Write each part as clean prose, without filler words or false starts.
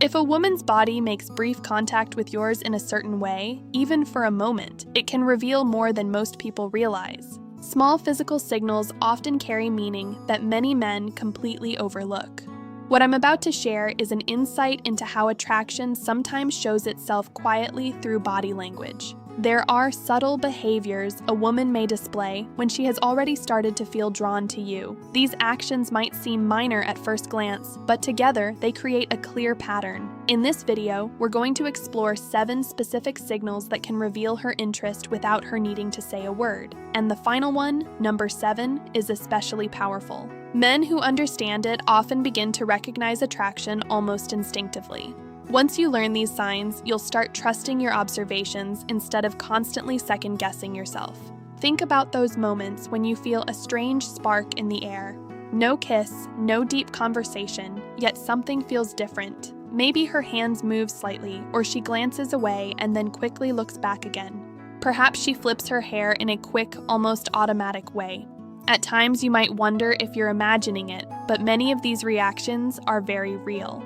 If a woman's body makes brief contact with yours in a certain way, even for a moment, it can reveal more than most people realize. Small physical signals often carry meaning that many men completely overlook. What I'm about to share is an insight into how attraction sometimes shows itself quietly through body language. There are subtle behaviors a woman may display when she has already started to feel drawn to you. These actions might seem minor at first glance, but together they create a clear pattern. In this video, we're going to explore 7 specific signals that can reveal her interest without her needing to say a word. And the final one, number 7, is especially powerful. Men who understand it often begin to recognize attraction almost instinctively. Once you learn these signs, you'll start trusting your observations instead of constantly second-guessing yourself. Think about those moments when you feel a strange spark in the air. No kiss, no deep conversation, yet something feels different. Maybe her hands move slightly, or she glances away and then quickly looks back again. Perhaps she flips her hair in a quick, almost automatic way. At times you might wonder if you're imagining it, but many of these reactions are very real.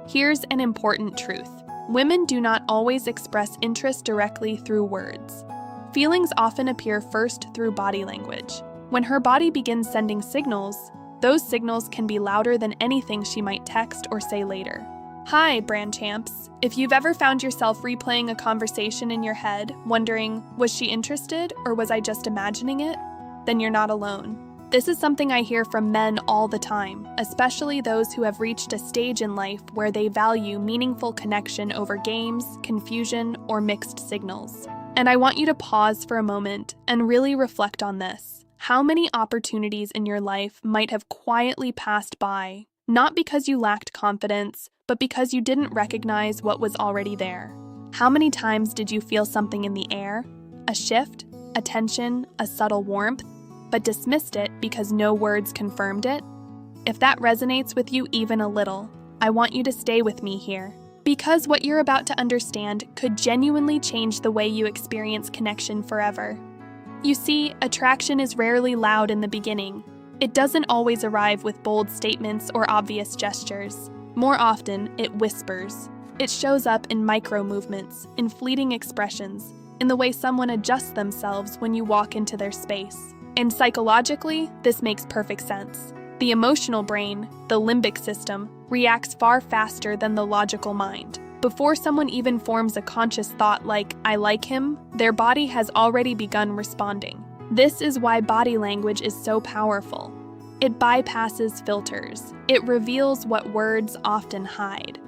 Here's an important truth. Women do not always express interest directly through words. Feelings often appear first through body language. When her body begins sending signals, those signals can be louder than anything she might text or say later. Hi, brand champs. If you've ever found yourself replaying a conversation in your head, wondering, was she interested or was I just imagining it? Then you're not alone. This is something I hear from men all the time, especially those who have reached a stage in life where they value meaningful connection over games, confusion, or mixed signals. And I want you to pause for a moment and really reflect on this. How many opportunities in your life might have quietly passed by, not because you lacked confidence, but because you didn't recognize what was already there? How many times did you feel something in the air? A shift, a tension, a subtle warmth, but dismissed it because no words confirmed it? If that resonates with you even a little, I want you to stay with me here, because what you're about to understand could genuinely change the way you experience connection forever. You see, attraction is rarely loud in the beginning. It doesn't always arrive with bold statements or obvious gestures. More often, it whispers. It shows up in micro movements, in fleeting expressions, in the way someone adjusts themselves when you walk into their space. And psychologically, this makes perfect sense. The emotional brain, the limbic system, reacts far faster than the logical mind. Before someone even forms a conscious thought like, I like him, their body has already begun responding. This is why body language is so powerful. It bypasses filters. It reveals what words often hide.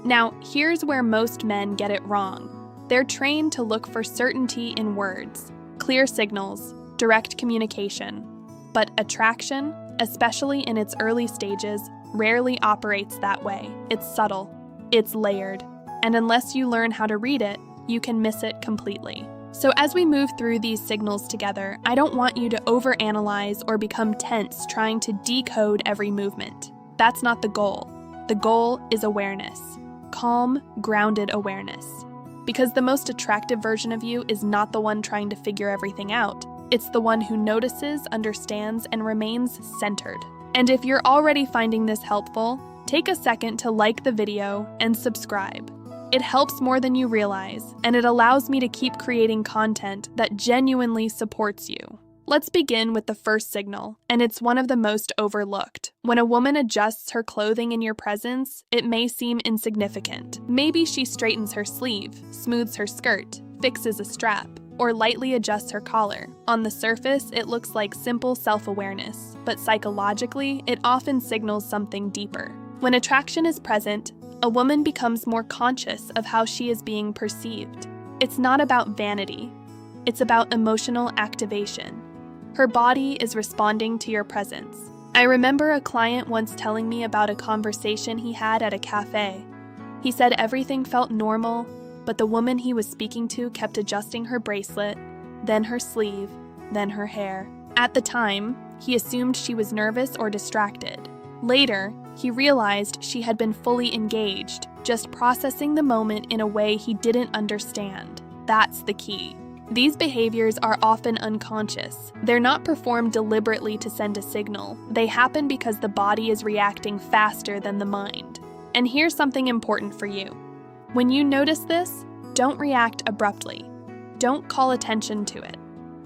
Now, here's where most men get it wrong. They're trained to look for certainty in words, clear signals, direct communication. But attraction, especially in its early stages, rarely operates that way. It's subtle, it's layered, and unless you learn how to read it, you can miss it completely. So as we move through these signals together, I don't want you to overanalyze or become tense trying to decode every movement. That's not the goal. The goal is awareness. Calm, grounded awareness. Because the most attractive version of you is not the one trying to figure everything out. It's the one who notices, understands, and remains centered. And if you're already finding this helpful, take a second to like the video and subscribe. It helps more than you realize, and it allows me to keep creating content that genuinely supports you. Let's begin with the first signal, and it's one of the most overlooked. When a woman adjusts her clothing in your presence, it may seem insignificant. Maybe she straightens her sleeve, smooths her skirt, fixes a strap, or lightly adjusts her collar. On the surface, it looks like simple self-awareness, but psychologically, it often signals something deeper. When attraction is present, a woman becomes more conscious of how she is being perceived. It's not about vanity. It's about emotional activation. Her body is responding to your presence. I remember a client once telling me about a conversation he had at a cafe. He said everything felt normal, but the woman he was speaking to kept adjusting her bracelet, then her sleeve, then her hair. At the time, he assumed she was nervous or distracted. Later, he realized she had been fully engaged, just processing the moment in a way he didn't understand. That's the key. These behaviors are often unconscious. They're not performed deliberately to send a signal. They happen because the body is reacting faster than the mind. And here's something important for you. When you notice this, don't react abruptly. Don't call attention to it.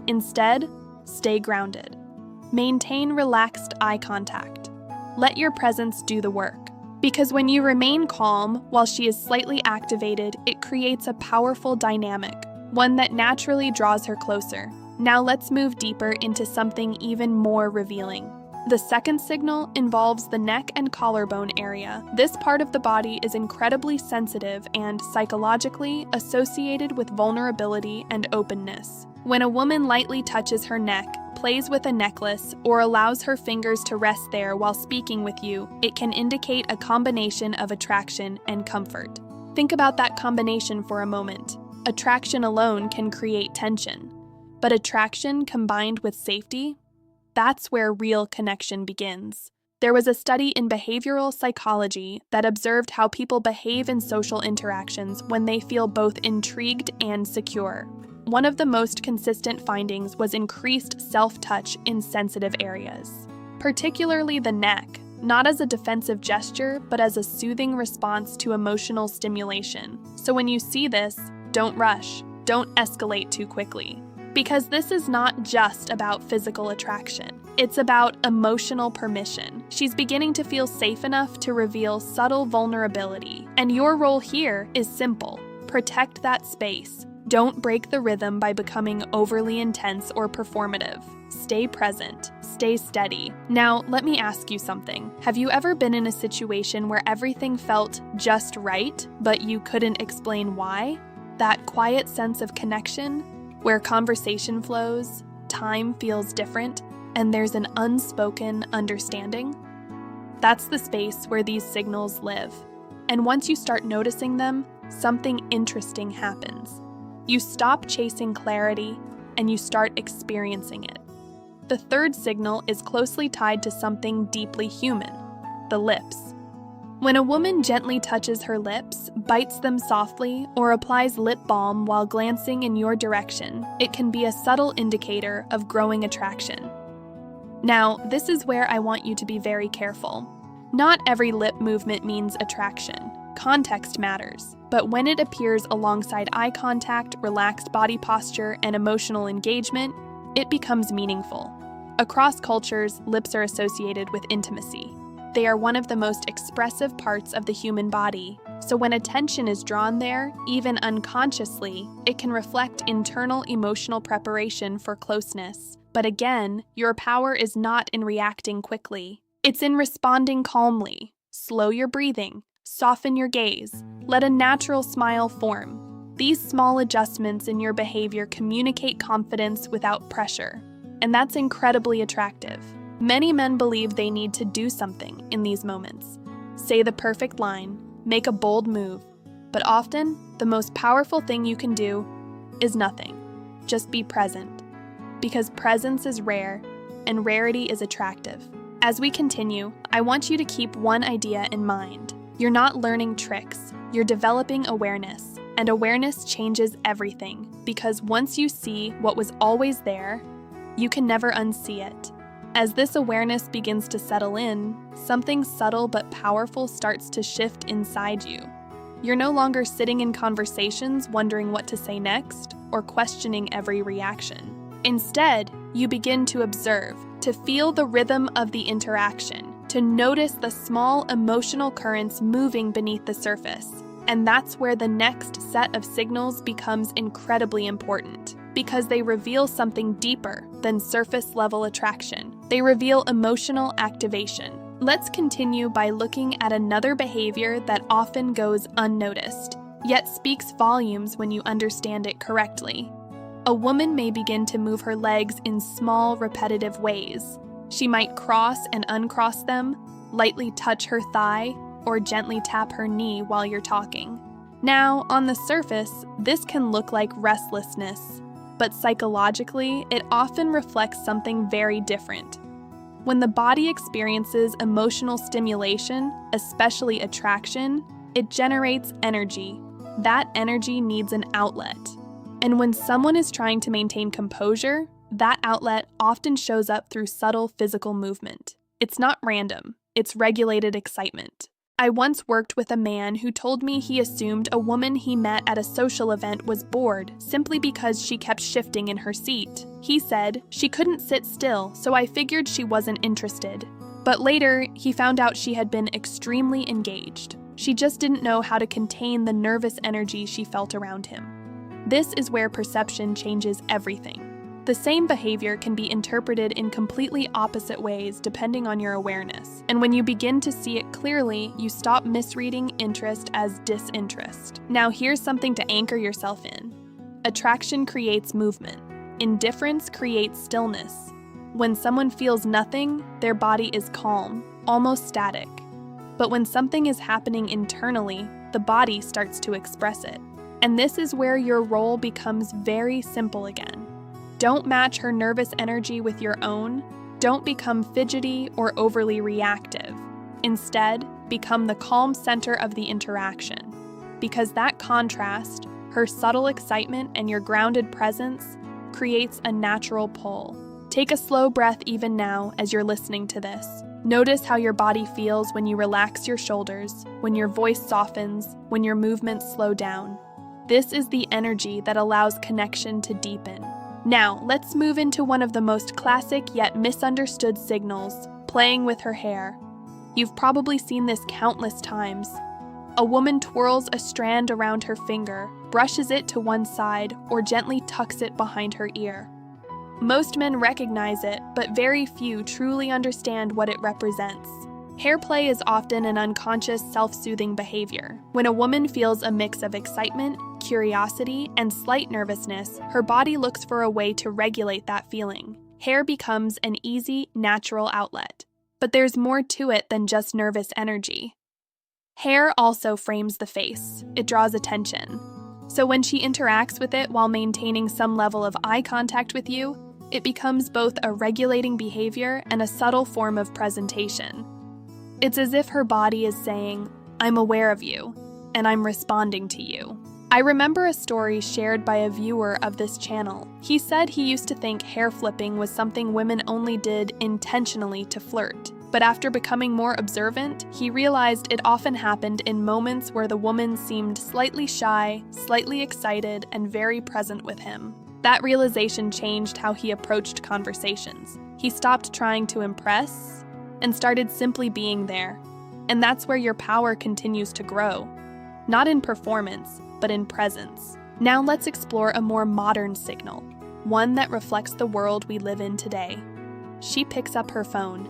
Instead, stay grounded. Maintain relaxed eye contact. Let your presence do the work. Because when you remain calm while she is slightly activated, it creates a powerful dynamic, one that naturally draws her closer. Now let's move deeper into something even more revealing. The second signal involves the neck and collarbone area. This part of the body is incredibly sensitive and psychologically associated with vulnerability and openness. When a woman lightly touches her neck, plays with a necklace, or allows her fingers to rest there while speaking with you, it can indicate a combination of attraction and comfort. Think about that combination for a moment. Attraction alone can create tension, but attraction combined with safety? That's where real connection begins. There was a study in behavioral psychology that observed how people behave in social interactions when they feel both intrigued and secure. One of the most consistent findings was increased self-touch in sensitive areas, particularly the neck, not as a defensive gesture, but as a soothing response to emotional stimulation. So when you see this, don't rush, don't escalate too quickly. Because this is not just about physical attraction. It's about emotional permission. She's beginning to feel safe enough to reveal subtle vulnerability. And your role here is simple. Protect that space. Don't break the rhythm by becoming overly intense or performative. Stay present. Stay steady. Now, let me ask you something. Have you ever been in a situation where everything felt just right, but you couldn't explain why? That quiet sense of connection, where conversation flows, time feels different, and there's an unspoken understanding? That's the space where these signals live. And once you start noticing them, something interesting happens. You stop chasing clarity, and you start experiencing it. The third signal is closely tied to something deeply human: the lips. When a woman gently touches her lips, bites them softly, or applies lip balm while glancing in your direction, it can be a subtle indicator of growing attraction. Now, this is where I want you to be very careful. Not every lip movement means attraction. Context matters, but when it appears alongside eye contact, relaxed body posture, and emotional engagement, it becomes meaningful. Across cultures, lips are associated with intimacy. They are one of the most expressive parts of the human body, so when attention is drawn there, even unconsciously, it can reflect internal emotional preparation for closeness. But again, your power is not in reacting quickly. It's in responding calmly. Slow your breathing, soften your gaze, let a natural smile form. These small adjustments in your behavior communicate confidence without pressure, and that's incredibly attractive. Many men believe they need to do something in these moments. Say the perfect line, make a bold move, but often, the most powerful thing you can do is nothing. Just be present. Because presence is rare, and rarity is attractive. As we continue, I want you to keep one idea in mind. You're not learning tricks, you're developing awareness, and awareness changes everything, because once you see what was always there, you can never unsee it. As this awareness begins to settle in, something subtle but powerful starts to shift inside you. You're no longer sitting in conversations wondering what to say next or questioning every reaction. Instead, you begin to observe, to feel the rhythm of the interaction, to notice the small emotional currents moving beneath the surface. And that's where the next set of signals becomes incredibly important, because they reveal something deeper than surface-level attraction. They reveal emotional activation. Let's continue by looking at another behavior that often goes unnoticed, yet speaks volumes when you understand it correctly. A woman may begin to move her legs in small, repetitive ways. She might cross and uncross them, lightly touch her thigh, or gently tap her knee while you're talking. Now, on the surface, this can look like restlessness, but psychologically, it often reflects something very different. When the body experiences emotional stimulation, especially attraction, it generates energy. That energy needs an outlet. And when someone is trying to maintain composure, that outlet often shows up through subtle physical movement. It's not random, it's regulated excitement. I once worked with a man who told me he assumed a woman he met at a social event was bored simply because she kept shifting in her seat. He said she couldn't sit still, so I figured she wasn't interested. But later, he found out she had been extremely engaged. She just didn't know how to contain the nervous energy she felt around him. This is where perception changes everything. The same behavior can be interpreted in completely opposite ways depending on your awareness. And when you begin to see it clearly, you stop misreading interest as disinterest. Now here's something to anchor yourself in. Attraction creates movement. Indifference creates stillness. When someone feels nothing, their body is calm, almost static. But when something is happening internally, the body starts to express it. And this is where your role becomes very simple again. Don't match her nervous energy with your own. Don't become fidgety or overly reactive. Instead, become the calm center of the interaction. Because that contrast, her subtle excitement and your grounded presence, creates a natural pull. Take a slow breath even now as you're listening to this. Notice how your body feels when you relax your shoulders, when your voice softens, when your movements slow down. This is the energy that allows connection to deepen. Now, let's move into one of the most classic yet misunderstood signals, playing with her hair. You've probably seen this countless times. A woman twirls a strand around her finger, brushes it to one side, or gently tucks it behind her ear. Most men recognize it, but very few truly understand what it represents. Hair play is often an unconscious, self-soothing behavior. When a woman feels a mix of excitement, curiosity, and slight nervousness, her body looks for a way to regulate that feeling. Hair becomes an easy, natural outlet. But there's more to it than just nervous energy. Hair also frames the face. It draws attention. So when she interacts with it while maintaining some level of eye contact with you, it becomes both a regulating behavior and a subtle form of presentation. It's as if her body is saying, "I'm aware of you, and I'm responding to you." I remember a story shared by a viewer of this channel. He said he used to think hair flipping was something women only did intentionally to flirt. But after becoming more observant, he realized it often happened in moments where the woman seemed slightly shy, slightly excited, and very present with him. That realization changed how he approached conversations. He stopped trying to impress and started simply being there. And that's where your power continues to grow. Not in performance, but in presence. Now let's explore a more modern signal, one that reflects the world we live in today. She picks up her phone,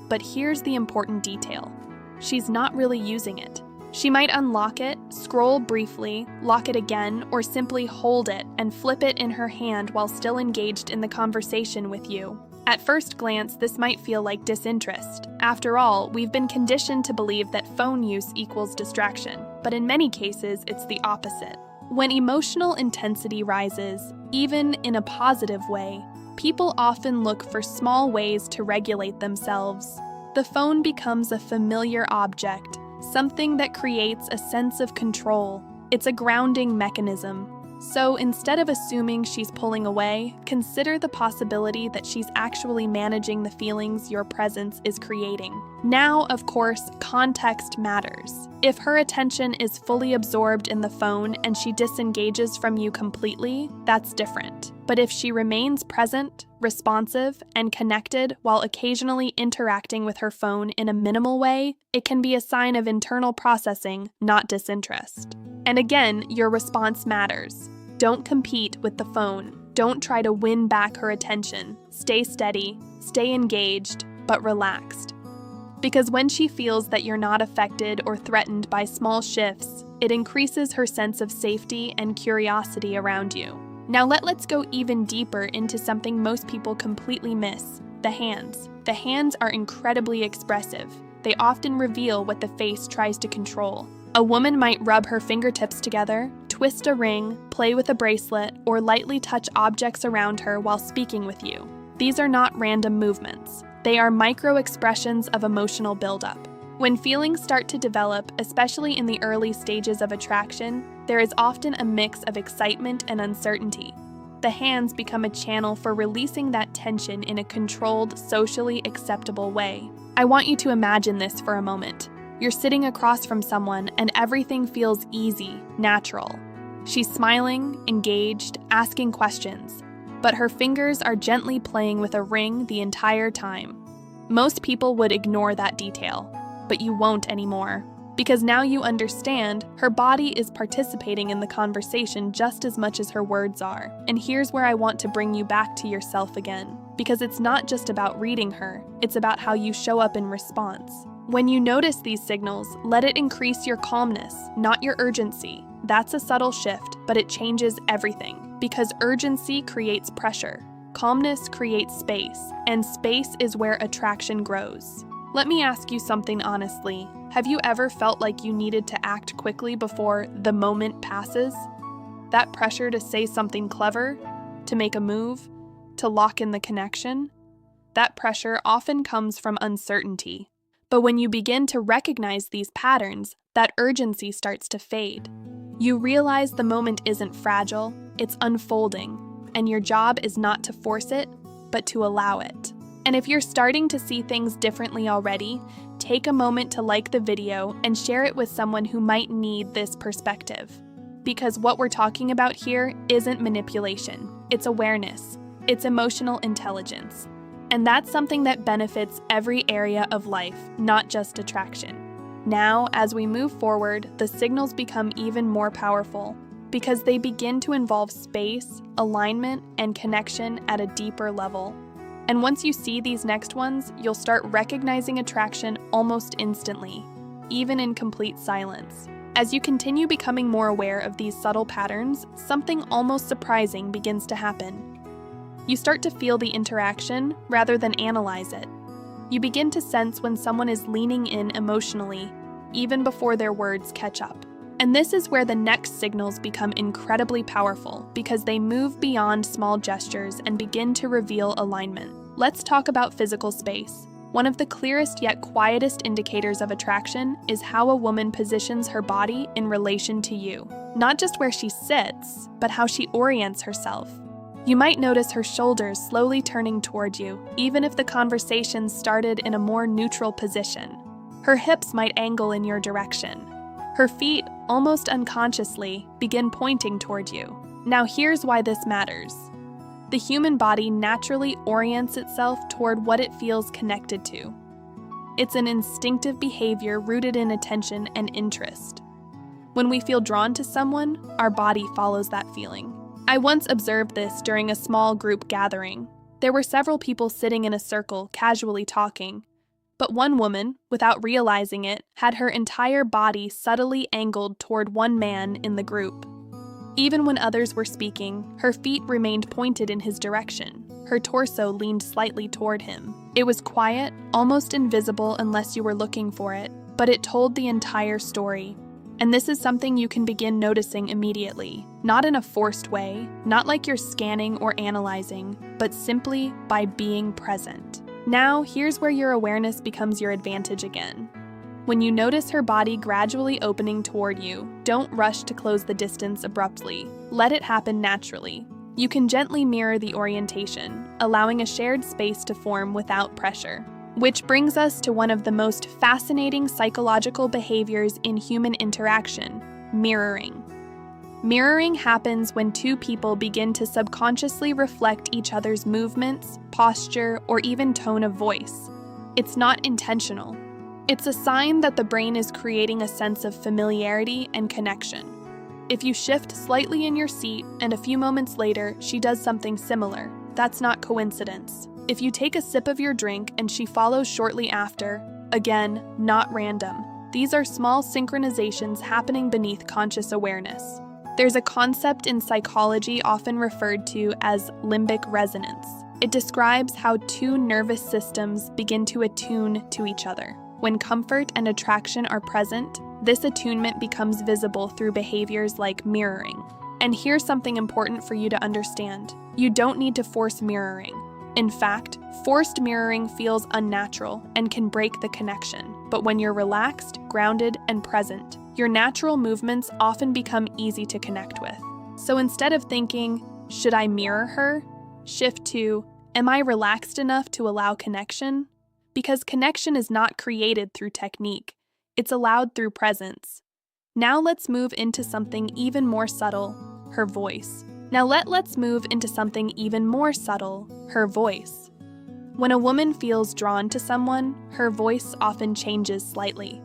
but here's the important detail. She's not really using it. She might unlock it, scroll briefly, lock it again, or simply hold it and flip it in her hand while still engaged in the conversation with you. At first glance, this might feel like disinterest. After all, we've been conditioned to believe that phone use equals distraction, but in many cases, it's the opposite. When emotional intensity rises, even in a positive way, people often look for small ways to regulate themselves. The phone becomes a familiar object, something that creates a sense of control. It's a grounding mechanism. So instead of assuming she's pulling away, consider the possibility that she's actually managing the feelings your presence is creating. Now, of course, context matters. If her attention is fully absorbed in the phone and she disengages from you completely, that's different. But if she remains present, responsive, and connected while occasionally interacting with her phone in a minimal way, it can be a sign of internal processing, not disinterest. And again, your response matters. Don't compete with the phone. Don't try to win back her attention. Stay steady, stay engaged, but relaxed. Because when she feels that you're not affected or threatened by small shifts, it increases her sense of safety and curiosity around you. Now let's go even deeper into something most people completely miss: the hands. The hands are incredibly expressive. They often reveal what the face tries to control. A woman might rub her fingertips together, twist a ring, play with a bracelet, or lightly touch objects around her while speaking with you. These are not random movements. They are micro-expressions of emotional buildup. When feelings start to develop, especially in the early stages of attraction, there is often a mix of excitement and uncertainty. The hands become a channel for releasing that tension in a controlled, socially acceptable way. I want you to imagine this for a moment. You're sitting across from someone and everything feels easy, natural. She's smiling, engaged, asking questions, but her fingers are gently playing with a ring the entire time. Most people would ignore that detail, but you won't anymore. Because now you understand her body is participating in the conversation just as much as her words are. And here's where I want to bring you back to yourself again. Because it's not just about reading her, it's about how you show up in response. When you notice these signals, let it increase your calmness, not your urgency. That's a subtle shift, but it changes everything. Because urgency creates pressure, calmness creates space, and space is where attraction grows. Let me ask you something honestly. Have you ever felt like you needed to act quickly before the moment passes? That pressure to say something clever, to make a move, to lock in the connection? That pressure often comes from uncertainty. But when you begin to recognize these patterns, that urgency starts to fade. You realize the moment isn't fragile, it's unfolding, and your job is not to force it, but to allow it. And if you're starting to see things differently already, take a moment to like the video and share it with someone who might need this perspective. Because what we're talking about here isn't manipulation, it's awareness, it's emotional intelligence. And that's something that benefits every area of life, not just attraction. Now, as we move forward, the signals become even more powerful because they begin to involve space, alignment, and connection at a deeper level. And once you see these next ones, you'll start recognizing attraction almost instantly, even in complete silence. As you continue becoming more aware of these subtle patterns, something almost surprising begins to happen. You start to feel the interaction rather than analyze it. You begin to sense when someone is leaning in emotionally, even before their words catch up. And this is where the next signals become incredibly powerful because they move beyond small gestures and begin to reveal alignment. Let's talk about physical space. One of the clearest yet quietest indicators of attraction is how a woman positions her body in relation to you. Not just where she sits, but how she orients herself. You might notice her shoulders slowly turning toward you, even if the conversation started in a more neutral position. Her hips might angle in your direction. Her feet, almost unconsciously, begin pointing toward you. Now here's why this matters. The human body naturally orients itself toward what it feels connected to. It's an instinctive behavior rooted in attention and interest. When we feel drawn to someone, our body follows that feeling. I once observed this during a small group gathering. There were several people sitting in a circle, casually talking. But one woman, without realizing it, had her entire body subtly angled toward one man in the group. Even when others were speaking, her feet remained pointed in his direction. Her torso leaned slightly toward him. It was quiet, almost invisible unless you were looking for it, but it told the entire story. And this is something you can begin noticing immediately, not in a forced way, not like you're scanning or analyzing, but simply by being present. Now, here's where your awareness becomes your advantage again. When you notice her body gradually opening toward you, don't rush to close the distance abruptly. Let it happen naturally. You can gently mirror the orientation, allowing a shared space to form without pressure. Which brings us to one of the most fascinating psychological behaviors in human interaction, mirroring. Mirroring happens when two people begin to subconsciously reflect each other's movements, posture, or even tone of voice. It's not intentional. It's a sign that the brain is creating a sense of familiarity and connection. If you shift slightly in your seat and a few moments later she does something similar, that's not coincidence. If you take a sip of your drink and she follows shortly after, again, not random. These are small synchronizations happening beneath conscious awareness. There's a concept in psychology often referred to as limbic resonance. It describes how two nervous systems begin to attune to each other. When comfort and attraction are present, this attunement becomes visible through behaviors like mirroring. And here's something important for you to understand. You don't need to force mirroring. In fact, forced mirroring feels unnatural and can break the connection. But when you're relaxed, grounded, and present, your natural movements often become easy to connect with. So instead of thinking, should I mirror her? Shift to, am I relaxed enough to allow connection? Because connection is not created through technique. It's allowed through presence. Now let's move into something even more subtle, her voice. Let's move into something even more subtle, her voice. When a woman feels drawn to someone, her voice often changes slightly.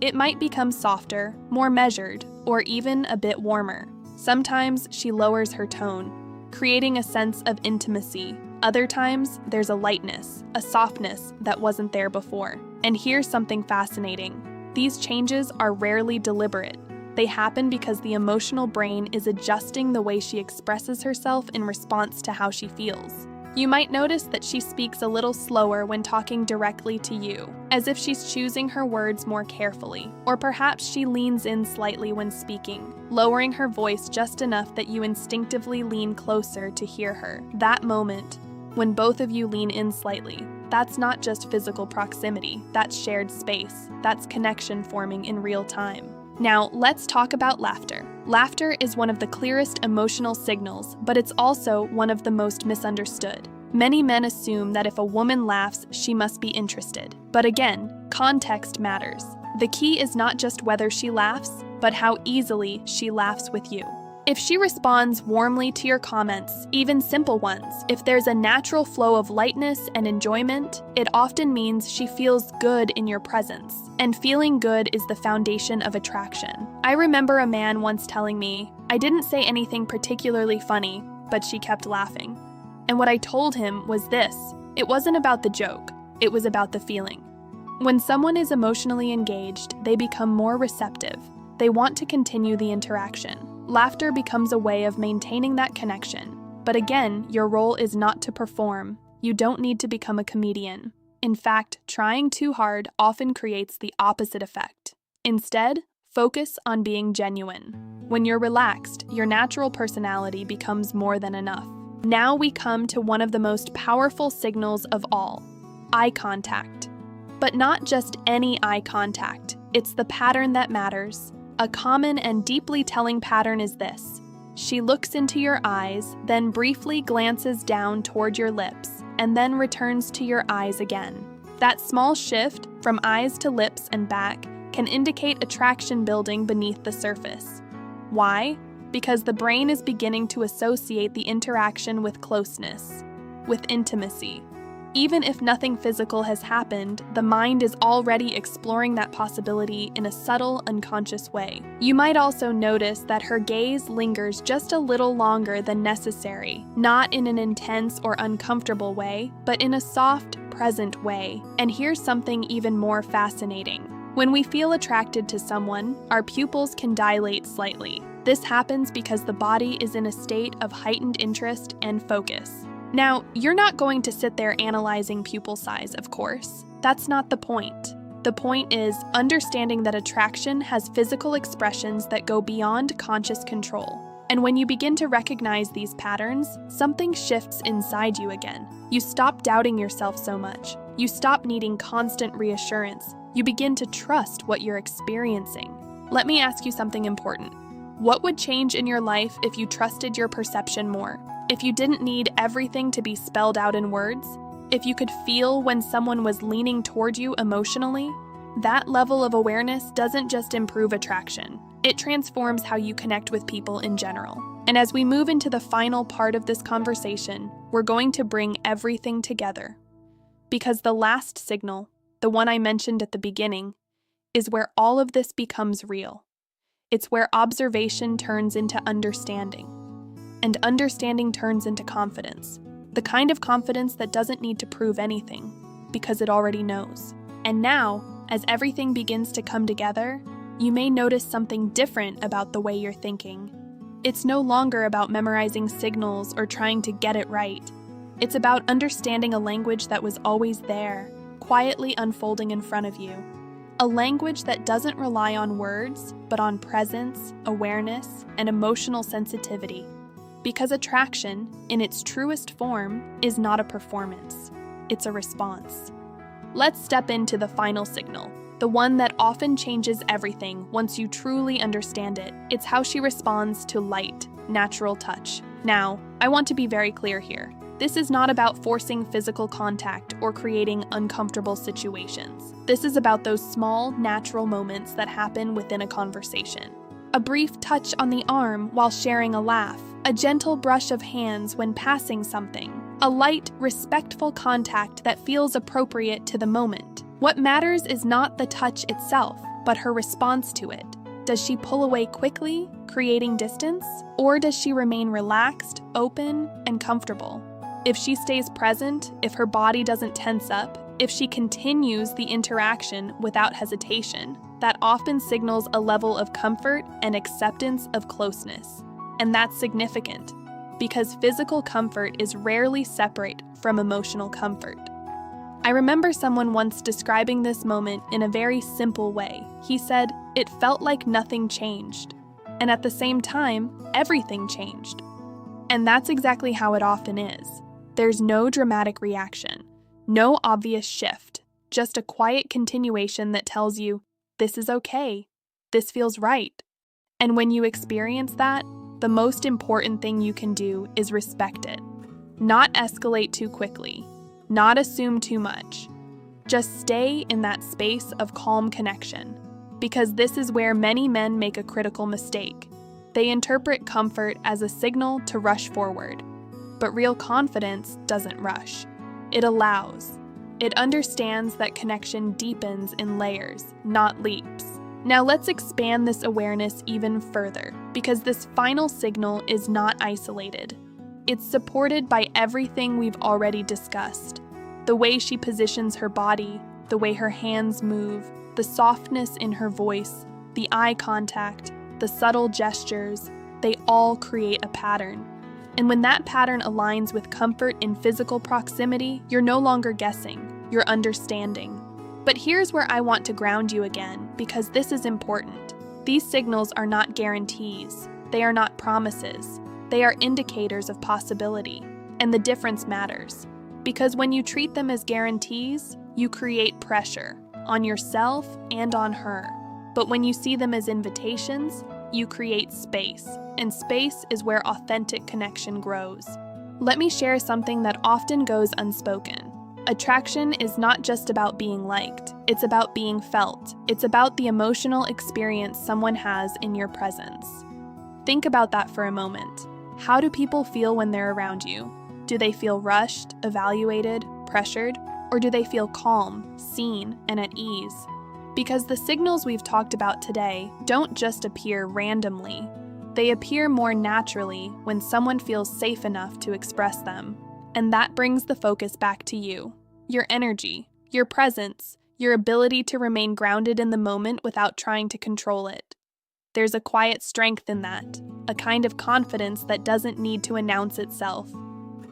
It might become softer, more measured, or even a bit warmer. Sometimes she lowers her tone, creating a sense of intimacy. Other times, there's a lightness, a softness that wasn't there before. And here's something fascinating. These changes are rarely deliberate. They happen because the emotional brain is adjusting the way she expresses herself in response to how she feels. You might notice that she speaks a little slower when talking directly to you, as if she's choosing her words more carefully. Or perhaps she leans in slightly when speaking, lowering her voice just enough that you instinctively lean closer to hear her. That moment, when both of you lean in slightly, that's not just physical proximity, that's shared space, that's connection forming in real time. Now, let's talk about laughter. Laughter is one of the clearest emotional signals, but it's also one of the most misunderstood. Many men assume that if a woman laughs, she must be interested. But again, context matters. The key is not just whether she laughs, but how easily she laughs with you. If she responds warmly to your comments, even simple ones, if there's a natural flow of lightness and enjoyment, it often means she feels good in your presence. And feeling good is the foundation of attraction. I remember a man once telling me, I didn't say anything particularly funny, but she kept laughing. And what I told him was this: it wasn't about the joke, it was about the feeling. When someone is emotionally engaged, they become more receptive. They want to continue the interaction. Laughter becomes a way of maintaining that connection. But again, your role is not to perform. You don't need to become a comedian. In fact, trying too hard often creates the opposite effect. Instead, focus on being genuine. When you're relaxed, your natural personality becomes more than enough. Now we come to one of the most powerful signals of all: eye contact. But not just any eye contact. It's the pattern that matters. A common and deeply telling pattern is this: she looks into your eyes, then briefly glances down toward your lips, and then returns to your eyes again. That small shift from eyes to lips and back can indicate attraction building beneath the surface. Why? Because the brain is beginning to associate the interaction with closeness, with intimacy. Even if nothing physical has happened, the mind is already exploring that possibility in a subtle, unconscious way. You might also notice that her gaze lingers just a little longer than necessary, not in an intense or uncomfortable way, but in a soft, present way. And here's something even more fascinating. When we feel attracted to someone, our pupils can dilate slightly. This happens because the body is in a state of heightened interest and focus. Now, you're not going to sit there analyzing pupil size, of course. That's not the point. The point is understanding that attraction has physical expressions that go beyond conscious control. And when you begin to recognize these patterns, something shifts inside you again. You stop doubting yourself so much. You stop needing constant reassurance. You begin to trust what you're experiencing. Let me ask you something important. What would change in your life if you trusted your perception more? If you didn't need everything to be spelled out in words? If you could feel when someone was leaning toward you emotionally? That level of awareness doesn't just improve attraction. It transforms how you connect with people in general. And as we move into the final part of this conversation, we're going to bring everything together. Because the last signal, the one I mentioned at the beginning, is where all of this becomes real. It's where observation turns into understanding. And understanding turns into confidence. The kind of confidence that doesn't need to prove anything, because it already knows. And now, as everything begins to come together, you may notice something different about the way you're thinking. It's no longer about memorizing signals or trying to get it right. It's about understanding a language that was always there, quietly unfolding in front of you. A language that doesn't rely on words, but on presence, awareness, and emotional sensitivity. Because attraction, in its truest form, is not a performance. It's a response. Let's step into the final signal, the one that often changes everything once you truly understand it. It's how she responds to light, natural touch. Now, I want to be very clear here. This is not about forcing physical contact or creating uncomfortable situations. This is about those small, natural moments that happen within a conversation. A brief touch on the arm while sharing a laugh, a gentle brush of hands when passing something, a light, respectful contact that feels appropriate to the moment. What matters is not the touch itself, but her response to it. Does she pull away quickly, creating distance? Or does she remain relaxed, open, and comfortable? If she stays present, if her body doesn't tense up, if she continues the interaction without hesitation, that often signals a level of comfort and acceptance of closeness. And that's significant, because physical comfort is rarely separate from emotional comfort. I remember someone once describing this moment in a very simple way. He said, "It felt like nothing changed, and at the same time, everything changed." And that's exactly how it often is. There's no dramatic reaction, no obvious shift, just a quiet continuation that tells you, this is okay, this feels right. And when you experience that, the most important thing you can do is respect it. Not escalate too quickly, not assume too much. Just stay in that space of calm connection, because this is where many men make a critical mistake. They interpret comfort as a signal to rush forward. But real confidence doesn't rush. It allows. It understands that connection deepens in layers, not leaps. Now let's expand this awareness even further, because this final signal is not isolated. It's supported by everything we've already discussed. The way she positions her body, the way her hands move, the softness in her voice, the eye contact, the subtle gestures, they all create a pattern. And when that pattern aligns with comfort in physical proximity, you're no longer guessing, you're understanding. But here's where I want to ground you again, because this is important. These signals are not guarantees. They are not promises. They are indicators of possibility. And the difference matters. Because when you treat them as guarantees, you create pressure on yourself and on her. But when you see them as invitations, you create space. And space is where authentic connection grows. Let me share something that often goes unspoken. Attraction is not just about being liked, it's about being felt. It's about the emotional experience someone has in your presence. Think about that for a moment. How do people feel when they're around you? Do they feel rushed, evaluated, pressured, or do they feel calm, seen, and at ease? Because the signals we've talked about today don't just appear randomly. They appear more naturally when someone feels safe enough to express them. And that brings the focus back to you. Your energy, your presence, your ability to remain grounded in the moment without trying to control it. There's a quiet strength in that, a kind of confidence that doesn't need to announce itself.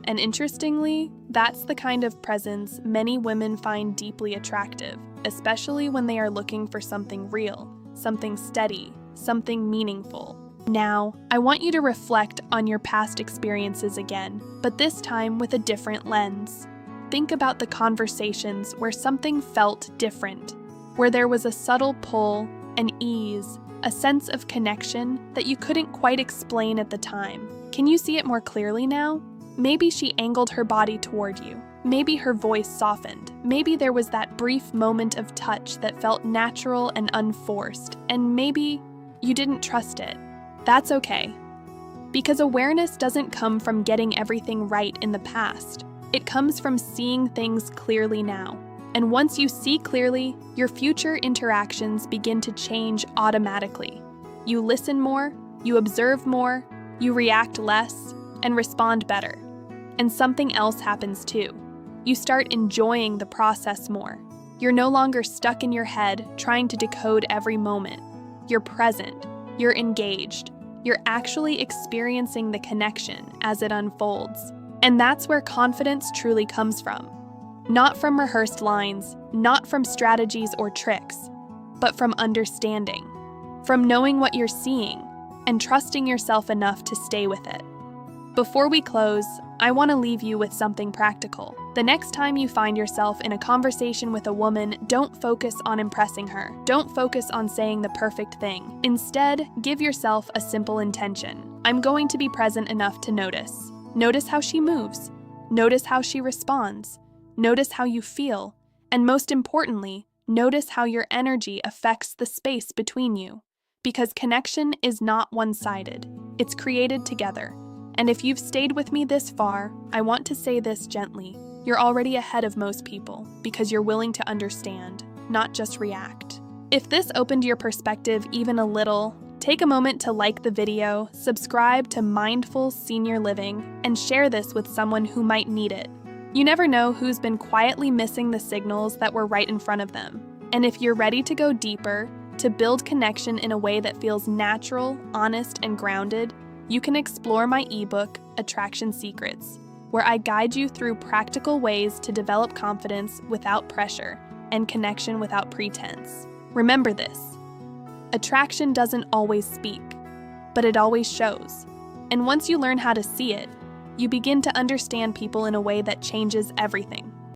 And interestingly, that's the kind of presence many women find deeply attractive, especially when they are looking for something real, something steady, something meaningful. Now, I want you to reflect on your past experiences again, but this time with a different lens. Think about the conversations where something felt different, where there was a subtle pull, an ease, a sense of connection that you couldn't quite explain at the time. Can you see it more clearly now? Maybe she angled her body toward you. Maybe her voice softened. Maybe there was that brief moment of touch that felt natural and unforced, and maybe you didn't trust it. That's okay. Because awareness doesn't come from getting everything right in the past. It comes from seeing things clearly now. And once you see clearly, your future interactions begin to change automatically. You listen more, you observe more, you react less, and respond better. And something else happens too. You start enjoying the process more. You're no longer stuck in your head trying to decode every moment. You're present. You're engaged. You're actually experiencing the connection as it unfolds. And that's where confidence truly comes from. Not from rehearsed lines, not from strategies or tricks, but from understanding, from knowing what you're seeing, and trusting yourself enough to stay with it. Before we close, I want to leave you with something practical. The next time you find yourself in a conversation with a woman, don't focus on impressing her. Don't focus on saying the perfect thing. Instead, give yourself a simple intention. I'm going to be present enough to notice. Notice how she moves. Notice how she responds. Notice how you feel. And most importantly, notice how your energy affects the space between you. Because connection is not one-sided. It's created together. And if you've stayed with me this far, I want to say this gently. You're already ahead of most people because you're willing to understand, not just react. If this opened your perspective even a little, take a moment to like the video, subscribe to Mindful Senior Living, and share this with someone who might need it. You never know who's been quietly missing the signals that were right in front of them. And if you're ready to go deeper, to build connection in a way that feels natural, honest, and grounded, you can explore my ebook, Attraction Secrets, where I guide you through practical ways to develop confidence without pressure and connection without pretense. Remember this: attraction doesn't always speak, but it always shows. And once you learn how to see it, you begin to understand people in a way that changes everything.